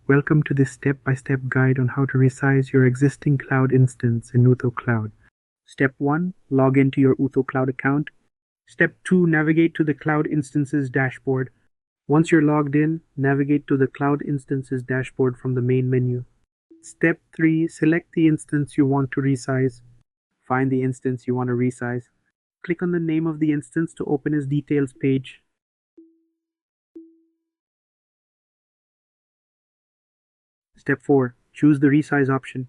Welcome to this step-by-step guide on how to resize your existing cloud instance in Utho Cloud. Step 1. Log into your Utho Cloud account. Step 2. Navigate to the Cloud Instances dashboard. Once you're logged in, navigate to the Cloud Instances dashboard from the main menu. Step 3. Select the instance you want to resize. Find the instance you want to resize. Click on the name of the instance to open its details page. Step 4. Choose the Resize option.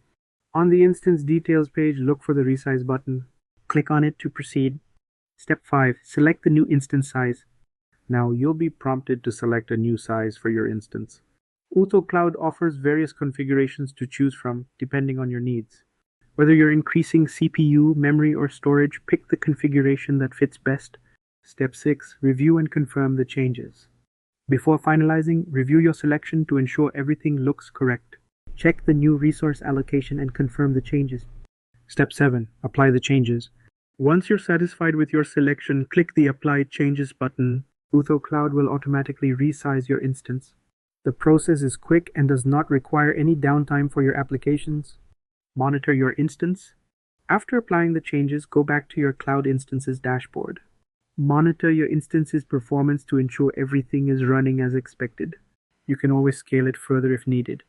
On the instance details page, look for the Resize button. Click on it to proceed. Step 5. Select the new instance size. Now you'll be prompted to select a new size for your instance. Utho Cloud offers various configurations to choose from depending on your needs. Whether you're increasing CPU, memory, or storage, pick the configuration that fits best. Step 6. Review and confirm the changes. Before finalizing, review your selection to ensure everything looks correct. Check the new resource allocation and confirm the changes. Step 7. Apply the changes. Once you're satisfied with your selection, click the Apply Changes button. Utho Cloud will automatically resize your instance. The process is quick and does not require any downtime for your applications. Monitor your instance. After applying the changes, go back to your Cloud Instances dashboard. Monitor your instance's performance to ensure everything is running as expected. You can always scale it further if needed.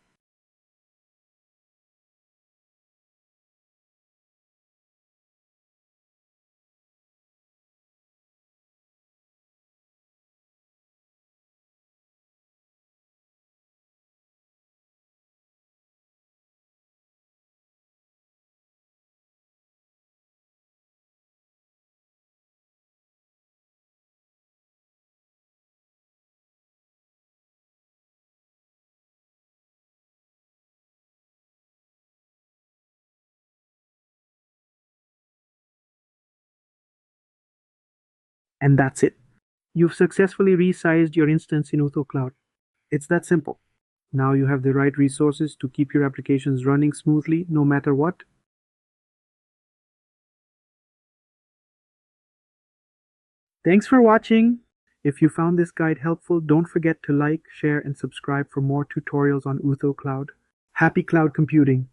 And that's it. You've successfully resized your instance in Utho Cloud. It's that simple. Now you have the right resources to keep your applications running smoothly no matter what. Thanks for watching. If you found this guide helpful, don't forget to like, share, and subscribe for more tutorials on Utho Cloud. Happy cloud computing!